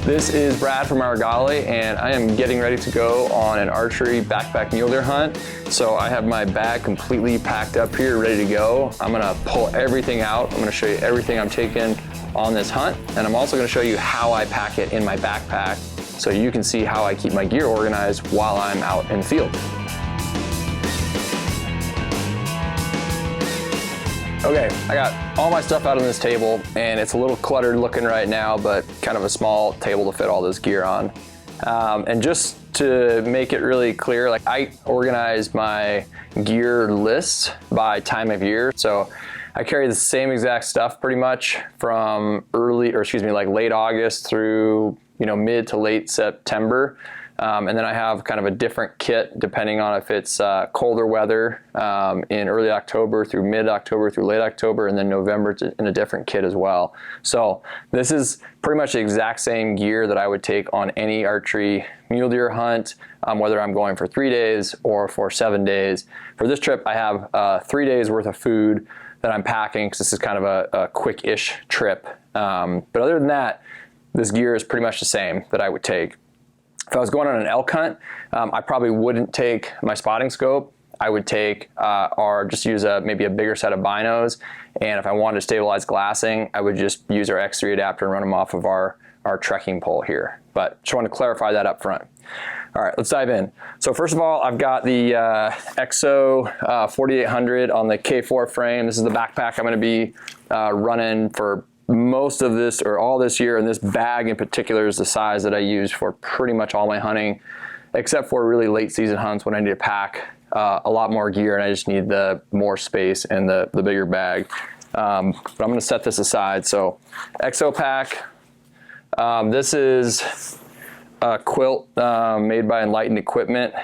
This is Brad from Argali, and I am getting ready to go on an archery backpack mule deer hunt. So I have my bag completely packed up here, ready to go. I'm gonna pull everything out. I'm gonna show you everything I'm taking on this hunt, and I'm also gonna show you how I pack it in my backpack so you can see how I keep my gear organized while I'm out in the field. Okay, I got all my stuff out on this table, and it's a little cluttered looking right now, but kind of a small table to fit all this gear on. And just to make it really clear, like I organize my gear list by time of year. So I carry the same exact stuff pretty much from like late August through, mid to late September. And then I have kind of a different kit depending on if it's colder weather in early October through mid-October through late October, and then November in a different kit as well. So this is pretty much the exact same gear that I would take on any archery mule deer hunt, whether I'm going for 3 days or for 7 days. For this trip, I have 3 days worth of food that I'm packing because this is kind of a quick-ish trip. But other than that, this gear is pretty much the same that I would take. If I was going on an elk hunt, I probably wouldn't take my spotting scope. I would take or just use maybe a bigger set of binos. And if I wanted to stabilize glassing, I would just use our X3 adapter and run them off of our trekking pole here. But just want to clarify that up front. All right, let's dive in. So first of all, I've got the EXO 4800 on the K4 frame. This is the backpack I'm going to be running for most of this or all this year, and this bag in particular is the size that I use for pretty much all my hunting, except for really late season hunts when I need to pack a lot more gear and I just need the more space and the bigger bag. But I'm going to set this aside. So EXO pack. This is a quilt made by Enlightened Equipment.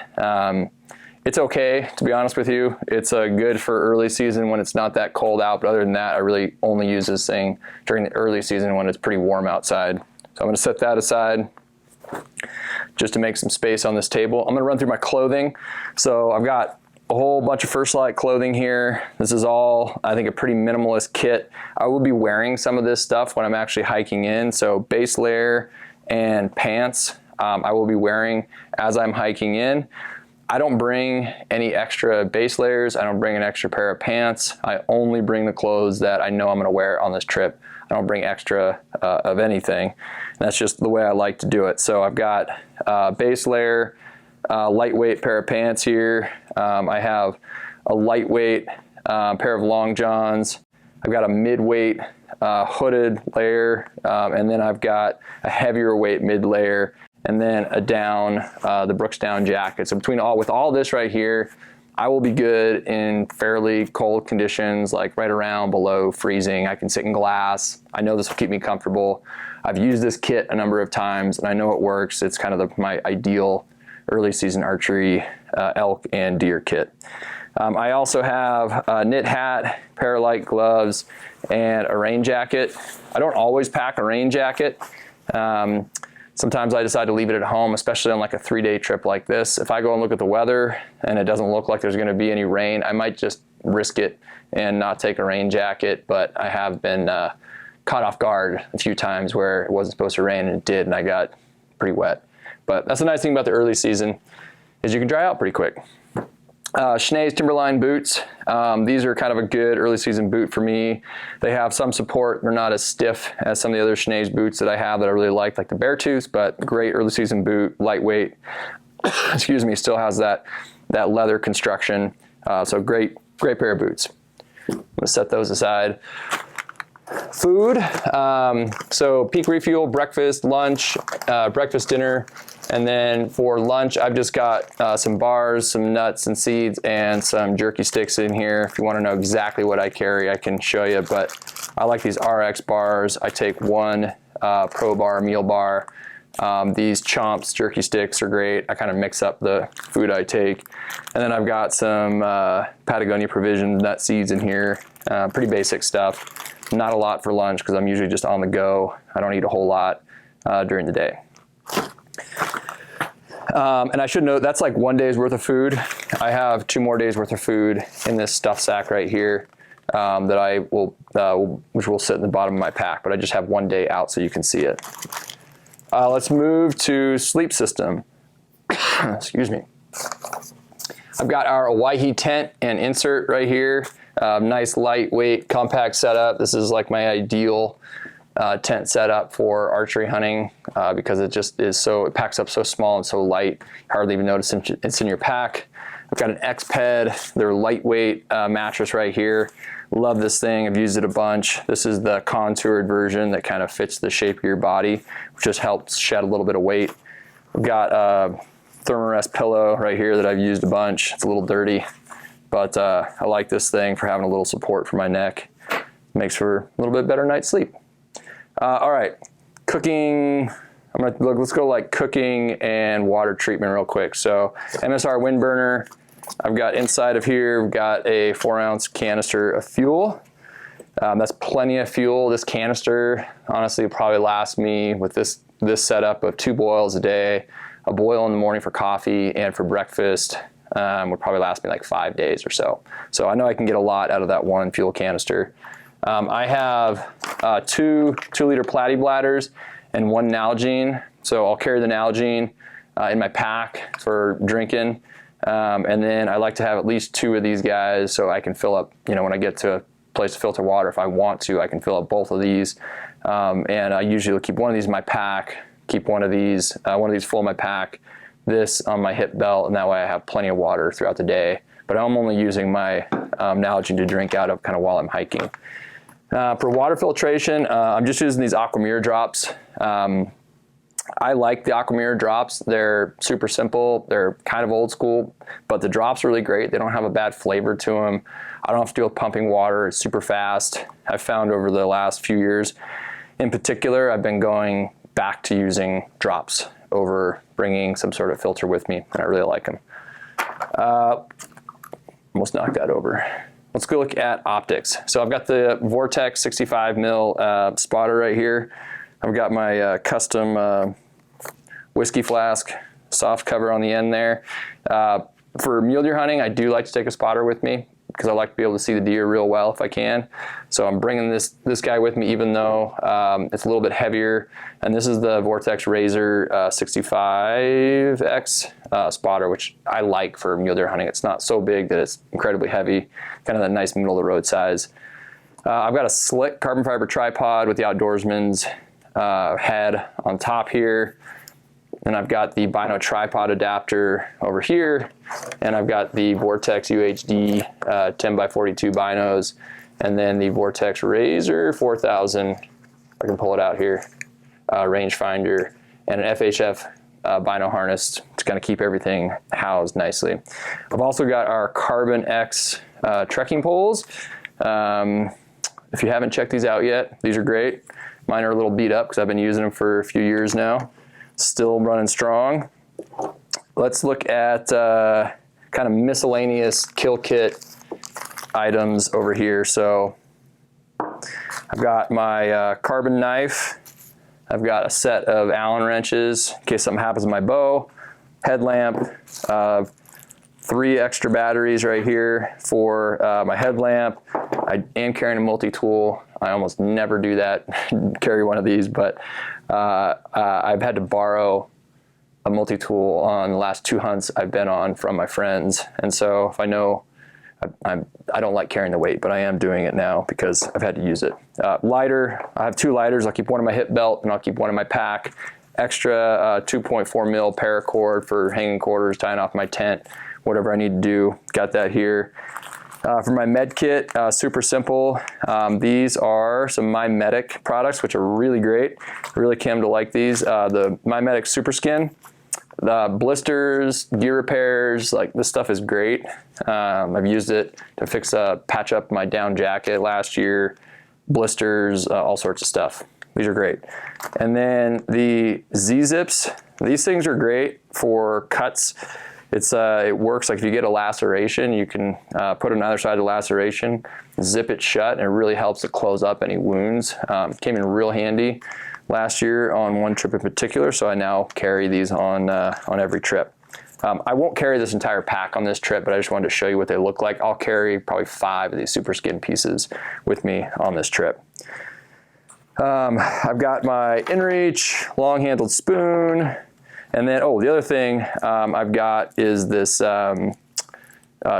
It's okay, to be honest with you. It's good for early season when it's not that cold out, but other than that, I really only use this thing during the early season when it's pretty warm outside. So I'm gonna set that aside just to make some space on this table. I'm gonna run through my clothing. So I've got a whole bunch of First Light clothing here. This is all, I think, a pretty minimalist kit. I will be wearing some of this stuff when I'm actually hiking in. So base layer and pants I will be wearing as I'm hiking in. I don't bring any extra base layers. I don't bring an extra pair of pants. I only bring the clothes that I know I'm gonna wear on this trip. I don't bring extra of anything. And that's just the way I like to do it. So I've got base layer, lightweight pair of pants here. I have a lightweight pair of long johns. I've got a midweight hooded layer, and then I've got a heavier weight mid layer, and then a down, the Brooks down jacket. So with all this right here, I will be good in fairly cold conditions, like right around below freezing. I can sit in glass. I know this will keep me comfortable. I've used this kit a number of times and I know it works. It's kind of my ideal early season archery elk and deer kit. I also have a knit hat, pair of light gloves, and a rain jacket. I don't always pack a rain jacket. Sometimes I decide to leave it at home, especially on like a 3-day trip like this. If I go and look at the weather and it doesn't look like there's gonna be any rain, I might just risk it and not take a rain jacket, but I have been caught off guard a few times where it wasn't supposed to rain and it did, and I got pretty wet. But that's the nice thing about the early season, is you can dry out pretty quick. Schnee's Timberline boots. These are kind of a good early season boot for me. They have some support. They're not as stiff as some of the other Schnee's boots that I have that I really like the Beartooth, but great early season boot, lightweight. Excuse me, still has that leather construction. So great pair of boots. I'm gonna set those aside. Food, so peak refuel, breakfast, lunch, breakfast, dinner, and then for lunch I've just got some bars, some nuts and seeds, and some jerky sticks in here. If you want to know exactly what I carry, I can show you, but I like these RX bars. I take one Pro Bar meal bar. These Chomps jerky sticks are great. I kind of mix up the food I take. And then I've got some Patagonia Provisions nut seeds in here, pretty basic stuff. Not a lot for lunch because I'm usually just on the go. I don't eat a whole lot during the day. And I should note that's like 1 day's worth of food. I have 2 more days worth of food in this stuff sack right here that I will, which will sit in the bottom of my pack, but I just have 1 day out so you can see it. Let's move to sleep system. Excuse me. I've got our Owyhee tent and insert right here. Nice lightweight compact setup. This is like my ideal tent setup for archery hunting because it just is it packs up so small and so light, you hardly even notice it's in your pack. I've got an X-Ped, their lightweight mattress right here. Love this thing, I've used it a bunch. This is the contoured version that kind of fits the shape of your body, which just helps shed a little bit of weight. I've got a Thermarest pillow right here that I've used a bunch. It's a little dirty, but I like this thing for having a little support for my neck. Makes for a little bit better night's sleep. All right, cooking. Let's go like cooking and water treatment real quick. So MSR wind burner. I've got inside of here, we've got a 4-ounce canister of fuel. That's plenty of fuel. This canister honestly will probably last me with this setup of 2 boils a day. A boil in the morning for coffee and for breakfast would probably last me like 5 days or so. So I know I can get a lot out of that one fuel canister. I have 2 2-liter platy bladders and 1 Nalgene. So I'll carry the Nalgene in my pack for drinking. And then I like to have at least 2 of these guys so I can fill up, when I get to a place to filter water, if I want to, I can fill up both of these. And I usually will keep one of these in my pack, keep one of these full in my pack, this on my hip belt, and that way I have plenty of water throughout the day. But I'm only using my Nalgene to drink out of kind of while I'm hiking. For water filtration, I'm just using these Aquamira drops. I like the Aquamira drops. They're super simple. They're kind of old school, but the drops are really great. They don't have a bad flavor to them. I don't have to deal with pumping water. It's super fast. I've found over the last few years, in particular, I've been going back to using drops over bringing some sort of filter with me, and I really like them. Almost knocked that over. Let's go look at optics. So I've got the Vortex 65 mil spotter right here. I've got my custom whiskey flask soft cover on the end there. For mule deer hunting, I do like to take a spotter with me because I like to be able to see the deer real well if I can. So I'm bringing this guy with me even though it's a little bit heavier. And this is the Vortex Razor 65X spotter, which I like for mule deer hunting. It's not so big that it's incredibly heavy, kind of that nice middle of the road size. I've got a slick carbon fiber tripod with the Outdoorsman's head on top here. And I've got the Bino tripod adapter over here. And I've got the Vortex UHD 10x42 binos. And then the Vortex Razor 4000, I can pull it out here, rangefinder, and an FHF Bino harness to kind of keep everything housed nicely. I've also got our Carbon X trekking poles. If you haven't checked these out yet, these are great. Mine are a little beat up because I've been using them for a few years now. Still running strong. Let's look at kind of miscellaneous kill kit items over here. So I've got my carbon knife. I've got a set of Allen wrenches in case something happens to my bow. Headlamp. 3 extra batteries right here for my headlamp. I am carrying a multi-tool. I almost never do that, carry one of these, but I've had to borrow a multi-tool on the last 2 hunts I've been on from my friends. And so if I know, I don't like carrying the weight, but I am doing it now because I've had to use it. Lighter, I have 2 lighters. I'll keep one in my hip belt and I'll keep one in my pack. Extra 2.4 mil paracord for hanging quarters, tying off my tent, whatever I need to do. Got that here. For my med kit, super simple. These are some MyMedic products, which are really great. I really came to like these. The MyMedic Super Skin, the blisters, gear repairs, like this stuff is great. I've used it to patch up my down jacket last year, blisters, all sorts of stuff. These are great. And then the Z-Zips, these things are great for cuts. It works like if you get a laceration, you can put it on either side of the laceration, zip it shut, and it really helps to close up any wounds. Came in real handy last year on one trip in particular, so I now carry these on every trip. I won't carry this entire pack on this trip, but I just wanted to show you what they look like. I'll carry probably 5 of these Super Skin pieces with me on this trip. I've got my InReach long-handled spoon, and then, oh, the other thing I've got is this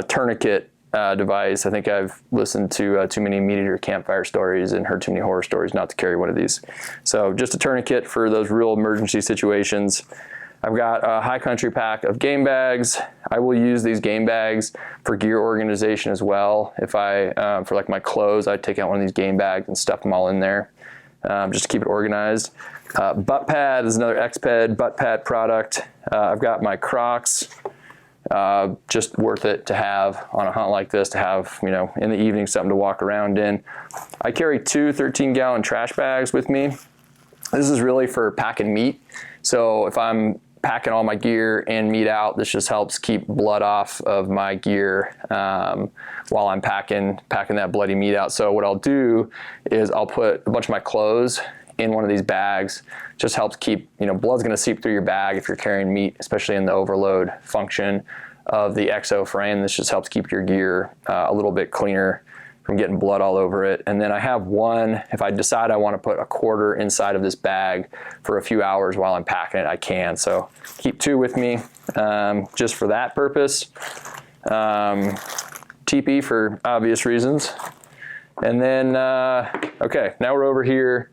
tourniquet device. I think I've listened to too many MeatEater campfire stories and heard too many horror stories not to carry one of these. So just a tourniquet for those real emergency situations. I've got a High Country pack of game bags. I will use these game bags for gear organization as well. If I, for like my clothes, I take out one of these game bags and stuff them all in there, just to keep it organized. Butt pad is another Exped butt pad product. I've got my Crocs, just worth it to have on a hunt like this, to have, you know, in the evening something to walk around in. I carry 2 13-gallon trash bags with me. This is really for packing meat. So if I'm packing all my gear and meat out, this just helps keep blood off of my gear while I'm packing that bloody meat out. So what I'll do is I'll put a bunch of my clothes in one of these bags. Just helps keep, you know, blood's gonna seep through your bag if you're carrying meat, especially in the overload function of the EXO frame. This just helps keep your gear a little bit cleaner from getting blood all over it. And then I have one, if I decide I want to put a quarter inside of this bag for a few hours while I'm packing it, I can. So keep 2 with me just for that purpose. TP for obvious reasons. And then, okay, now we're over here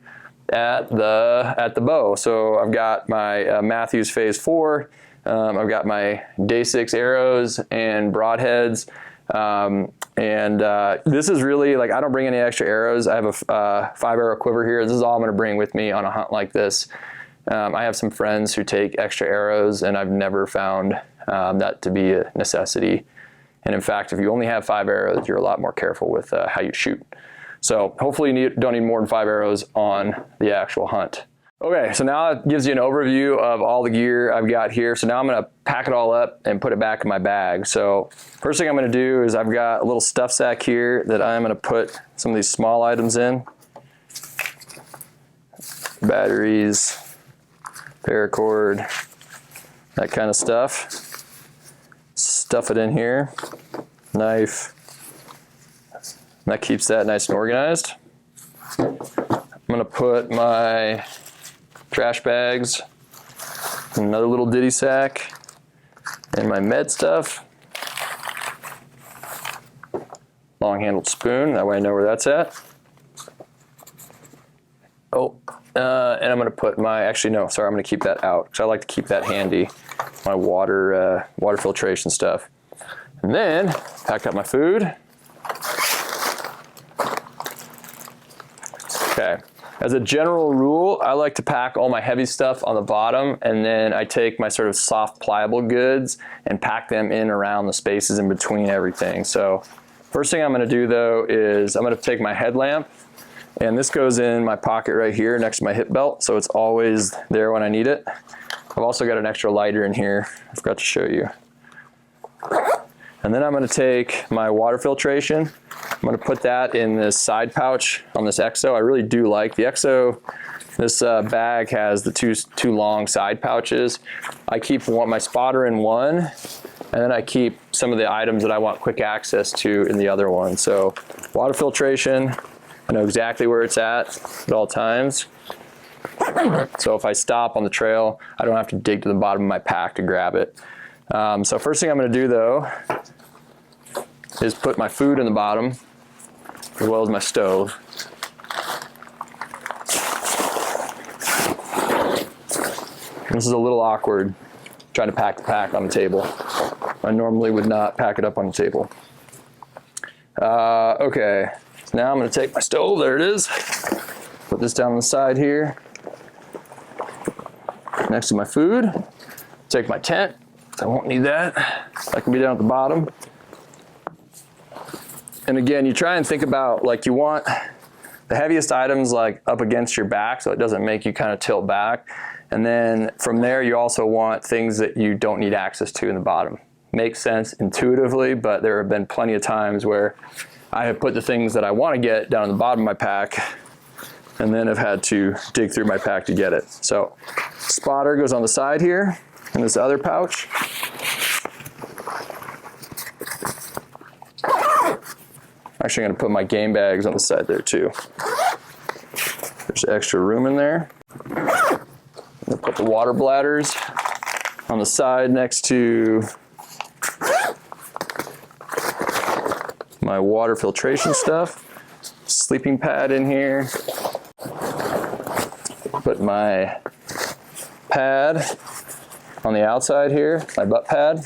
at the bow. So I've got my Mathews Phase 4. I've got my Day 6 arrows and broadheads. This is really, like, I don't bring any extra arrows. I have a 5-arrow quiver here. This is all I'm going to bring with me on a hunt like this. I have some friends who take extra arrows, and I've never found that to be a necessity. And in fact, if you only have 5 arrows, you're a lot more careful with how you shoot. So hopefully you don't need more than 5 arrows on the actual hunt. Okay, so now it gives you an overview of all the gear I've got here. So now I'm gonna pack it all up and put it back in my bag. So first thing I'm gonna do is I've got a little stuff sack here that I'm gonna put some of these small items in. Batteries, paracord, that kind of stuff. Stuff it in here, knife. That keeps that nice and organized. I'm gonna put my trash bags, another little ditty sack, and my med stuff. Long-handled spoon, that way I know where that's at. Oh, and I'm gonna put my, actually no, sorry, I'm gonna keep that out, because I like to keep that handy, my water filtration stuff. And then, pack up my food. Okay. As a general rule, I like to pack all my heavy stuff on the bottom, and then I take my sort of soft, pliable goods and pack them in around the spaces in between everything. So first thing I'm gonna do though is I'm gonna take my headlamp, and this goes in my pocket right here next to my hip belt, so it's always there when I need it. I've also got an extra lighter in here, I forgot to show you. And then I'm gonna take my water filtration. I'm gonna put that in this side pouch on this EXO. I really do like the EXO. This bag has the two long side pouches. I keep my spotter in one, and then I keep some of the items that I want quick access to in the other one. So water filtration, I know exactly where it's at all times. So if I stop on the trail, I don't have to dig to the bottom of my pack to grab it. So first thing I'm gonna do though is put my food in the bottom, as well as my stove. This is a little awkward, trying to pack the pack on the table. I normally would not pack it up on the table. Okay, so now I'm gonna take my stove, there it is. Put this down on the side here, next to my food. Take my tent, I won't need that. That can be down at the bottom. And again, you try and think about, like, you want the heaviest items like up against your back so it doesn't make you kind of tilt back. And then from there, you also want things that you don't need access to in the bottom. Makes sense intuitively, but there have been plenty of times where I have put the things that I want to get down at the bottom of my pack, and then have had to dig through my pack to get it. So spotter goes on the side here in this other pouch. Actually, I'm gonna put my game bags on the side there too. There's extra room in there. We'll put the water bladders on the side next to my water filtration stuff. Sleeping pad in here. Put my pad on the outside here, my butt pad.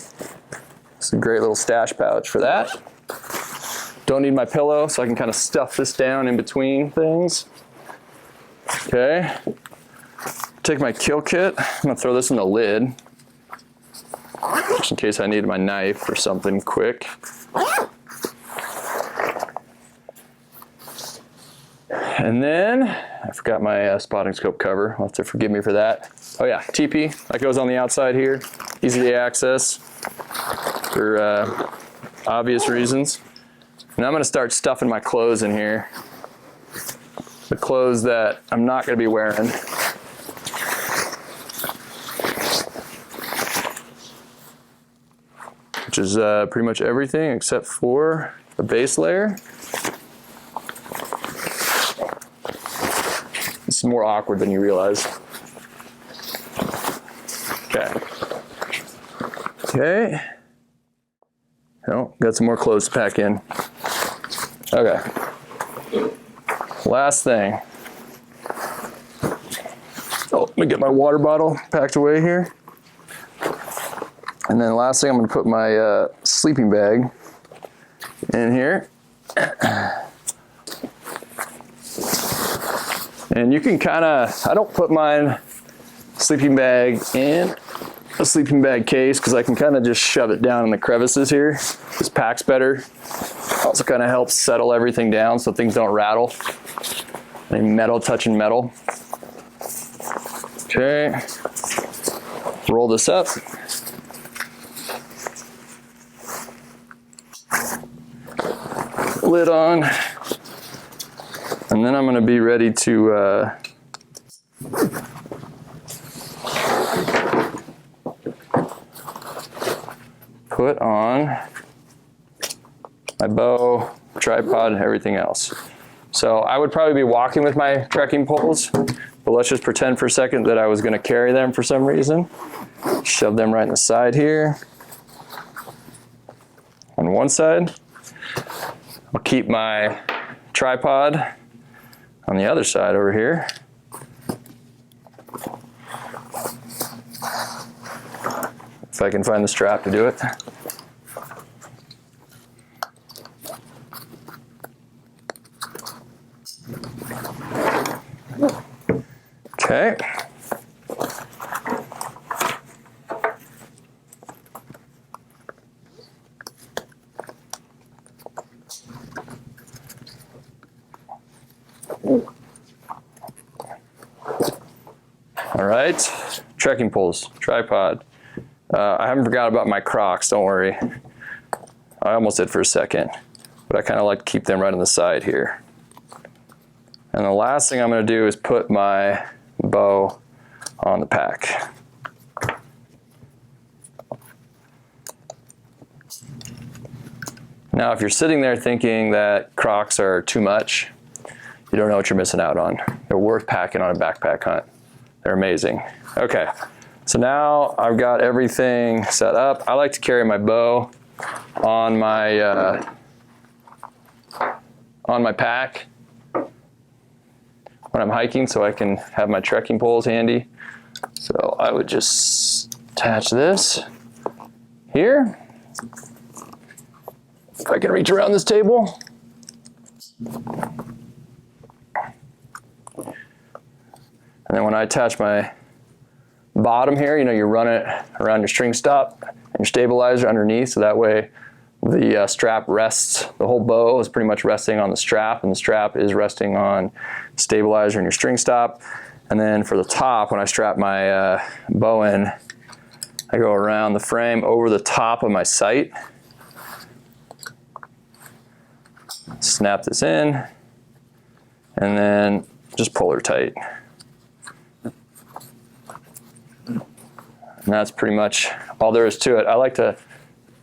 It's a great little stash pouch for that. Don't need my pillow, so I can kind of stuff this down in between things. Okay. Take my kill kit. I'm gonna throw this in the lid, just in case I need my knife or something quick. And then, I forgot my spotting scope cover. You'll have to forgive me for that. Oh yeah, TP, that goes on the outside here. Easy to access for obvious reasons. And I'm gonna start stuffing my clothes in here. The clothes that I'm not gonna be wearing. Which is pretty much everything except for the base layer. This is more awkward than you realize. Okay. Okay. Oh, got some more clothes to pack in. Okay. Last thing. Oh, let me get my water bottle packed away here. And then last thing, I'm gonna put my sleeping bag in here. And you can I don't put my sleeping bag in a sleeping bag case because I can kind of just shove it down in the crevices here. This packs better. Also kind of helps settle everything down so things don't rattle. Any metal touching metal. Okay, roll this up. Lid on. And then I'm gonna be ready to put on my bow, tripod, and everything else. So I would probably be walking with my trekking poles, but let's just pretend for a second that I was gonna carry them for some reason. Shove them right in the side here. On one side. I'll keep my tripod on the other side over here. If I can find the strap to do it. Okay. All right, trekking poles, tripod. I haven't forgot about my Crocs, don't worry. I almost did for a second, but I kind of like to keep them right on the side here. And the last thing I'm gonna do is put my bow on the pack. Now, if you're sitting there thinking that Crocs are too much, you don't know what you're missing out on. They're worth packing on a backpack hunt. They're amazing. Okay, so now I've got everything set up. I like to carry my bow on my pack when I'm hiking, so I can have my trekking poles handy. So I would just attach this here. If I can reach around this table. And then when I attach my bottom here, you run it around your string stop and your stabilizer underneath, so that way the strap rests. The whole bow is pretty much resting on the strap, and the strap is resting on stabilizer and your string stop. And then for the top, when I strap my bow in, I go around the frame over the top of my sight. Snap this in, and then just pull her tight. And that's pretty much all there is to it. I like to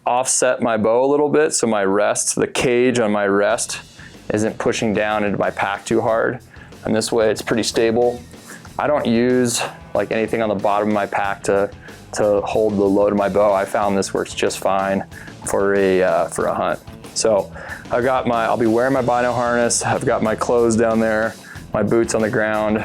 offset my bow a little bit so my rest, the cage on my rest, isn't pushing down into my pack too hard. and this way it's pretty stable. I don't use like anything on the bottom of my pack to hold the load of my bow. I found this works just fine for a hunt. So I'll be wearing my bino harness. I've got my clothes down there, my boots on the ground.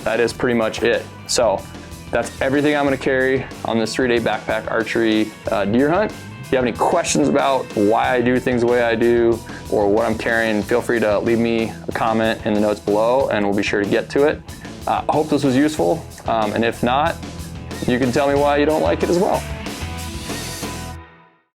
That is pretty much it. So that's everything I'm gonna carry on this 3-day backpack archery deer hunt. If you have any questions about why I do things the way I do or what I'm carrying, feel free to leave me a comment in the notes below and we'll be sure to get to it. I hope this was useful, and if not, you can tell me why you don't like it as well.